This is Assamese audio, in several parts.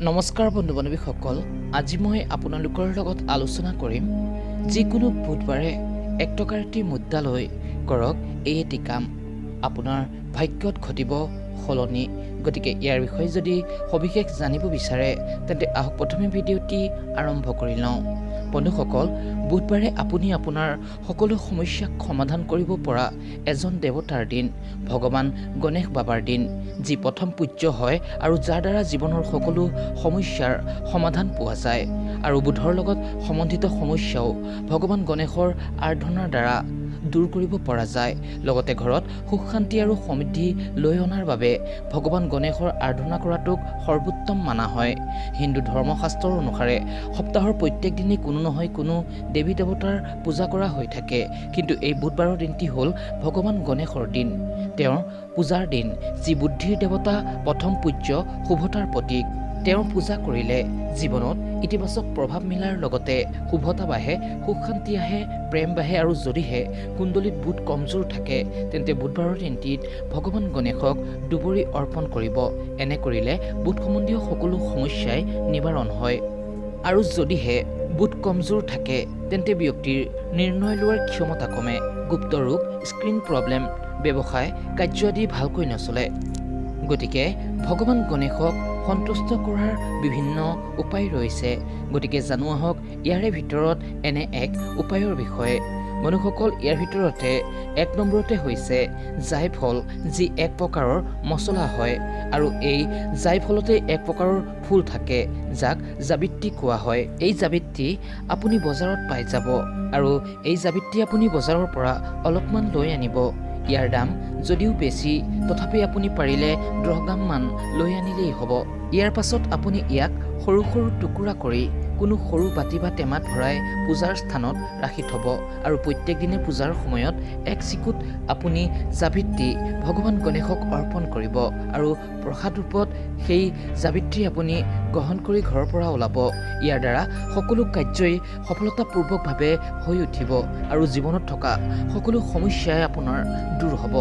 নমস্কাৰ বন্ধু বান্ধৱীসকল, আজি মই আপোনালোকৰ লগত আলোচনা কৰিম যিকোনো বুধবাৰে 1 টকাৰ এটি মুদ্ৰা লৈ কৰক এই এটি কাম, আপোনাৰ ভাগ্যত ঘটিব সলনি। গতিকে ইয়াৰ বিষয়ে যদি সবিশেষ জানিব বিচাৰে তেন্তে আহক প্ৰথমে ভিডিঅ'টি আৰম্ভ কৰি লওঁ। বন্ধুসকল, বুধবাৰে আপুনি আপোনাৰ সকলো সমস্যাক সমাধান কৰিব পৰা এজন দেৱতাৰ দিন, ভগৱান গণেশ বাবাৰ দিন, যি প্ৰথম পূজ্য হয় আৰু যাৰ দ্বাৰা জীৱনৰ সকলো সমস্যাৰ সমাধান পোৱা যায়। আৰু বুধৰ লগত সম্বন্ধিত সমস্যাও ভগৱান গণেশৰ আৰাধনাৰ দ্বাৰা দূৰ কৰিব পৰা যায়। লগতে ঘৰত সুখ শান্তি আৰু সমৃদ্ধি লৈ অনাৰ বাবে ভগৱান গণেশৰ আৰাধনা কৰাটোক সৰ্বোত্তম মানা হয়। হিন্দু ধৰ্মশাস্ত্ৰৰ অনুসাৰে সপ্তাহৰ প্ৰত্যেক দিনেই কোনো নহয় কোনো দেৱী দেৱতাৰ পূজা কৰা হৈ থাকে, কিন্তু এই বুধবাৰৰ দিনটি হ'ল ভগৱান গণেশৰ দিন, তেওঁৰ পূজাৰ দিন, যি বুদ্ধিৰ দেৱতা, প্ৰথম পূজ্য, শুভতাৰ প্ৰতীক। তেওঁৰ পূজা কৰিলে জীৱনত ইতিবাচক প্ৰভাৱ মিলাৰ লগতে শুভতা বাঢ়ে, সুখ শান্তি আহে, প্ৰেম বাঢ়ে। আৰু যদিহে কুণ্ডলীত বুধ কমজোৰ থাকে তেন্তে বুধবাৰৰ দিনটিত ভগৱান গণেশক দুবৰি অৰ্পণ কৰিব। এনে কৰিলে বুধ সম্বন্ধীয় সকলো সমস্যাই নিবাৰণ হয়। আৰু যদিহে বুধ কমজোৰ থাকে তেন্তে ব্যক্তিৰ নিৰ্ণয় লোৱাৰ ক্ষমতা কমে, গুপ্ত ৰোগ, স্ক্ৰীন প্ৰব্লেম, ব্যৱসায় কাৰ্য আদি ভালকৈ নচলে। গতিকে ভগৱান গণেশক সন্তুষ্ট কৰাৰ বিভিন্ন উপায় ৰৈছে। গতিকে জানো আহক ইয়াৰে ভিতৰত এনে এক উপায়ৰ বিষয়ে। বন্ধুসকল, ইয়াৰ ভিতৰতে 1 নম্বৰতে হৈছে জাইফল, যি এক প্ৰকাৰৰ মছলা হয়। আৰু এই জাইফলতে এক প্ৰকাৰৰ ফুল থাকে যাক জাবিত্ৰী কোৱা হয়। এই জাবিত্ৰী আপুনি বজাৰত পাই যাব, আৰু এই জাবিত্ৰী আপুনি বজাৰৰ পৰা অলপমান লৈ আনিব। ইয়াৰ দাম যদিও বেছি, তথাপি আপুনি পাৰিলে 10 গ্ৰামমান লৈ আনিলেই হ'ব। ইয়াৰ পাছত আপুনি ইয়াক সৰু সৰু টুকুৰা কৰি কোনো সৰু বাতি বা টেমাত ভৰাই পূজাৰ স্থানত ৰাখি থ'ব। আৰু প্ৰত্যেক দিনে পূজাৰ সময়ত 1 চিকুট আপুনি জাবিত্ৰী ভগৱান গণেশক অৰ্পণ কৰিব, আৰু প্ৰসাদ ৰূপত সেই জাবিত্ৰী আপুনি গ্ৰহণ কৰি ঘৰৰ পৰা ওলাব। ইয়াৰ দ্বাৰা সকলো কাৰ্যই সফলতাপূৰ্বকভাৱে হৈ উঠিব, আৰু জীৱনত থকা সকলো সমস্যাই আপোনাৰ দূৰ হ'ব,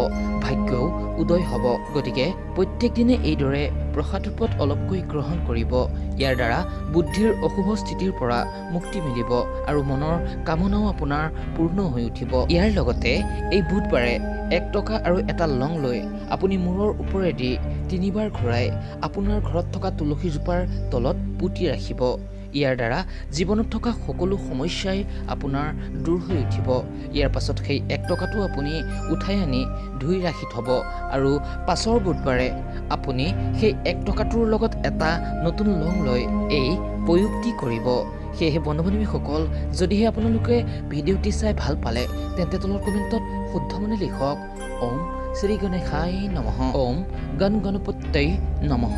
ভাগ্যও উদয় হ'ব। গতিকে প্ৰত্যেক দিনে এইদৰে প্ৰসাদ ৰূপত অলপকৈ গ্ৰহণ কৰিব। ইয়াৰ দ্বাৰা বুদ্ধিৰ অশুভ স্থিতিৰ পৰা মুক্তি মিলিব, আৰু মনৰ কামনাও আপোনাৰ পূৰ্ণ হৈ উঠিব। ইয়াৰ লগতে এই বুধবাৰে 1 টকা আৰু এটা লং লৈ আপুনি মূৰৰ ওপৰেদি 3 বাৰ ঘূৰাই আপোনাৰ ঘৰত থকা তুলসীজোপাৰ তলত পুতি ৰাখিব। ইয়াৰ দ্বাৰা জীৱনত থকা সকলো সমস্যাই আপোনাৰ দূৰ হৈ উঠিব। ইয়াৰ পাছত সেই 1 টকাটো আপুনি উঠাই আনি ধুই ৰাখি থ'ব, আৰু পাছৰ বুধবাৰে আপুনি সেই 1 টকাটোৰ লগত এটা নতুন লং লৈ এই প্ৰয়োগটি কৰিব। সেয়েহে বন্ধু বান্ধৱীসকল, যদিহে আপোনালোকে ভিডিঅ'টি চাই ভাল পালে তেন্তে তলৰ কমেণ্টত শুদ্ধ মনে লিখক, ওম শ্ৰী গণেশায় নমঃ, ওম গণ গণপত্যই নমঃ।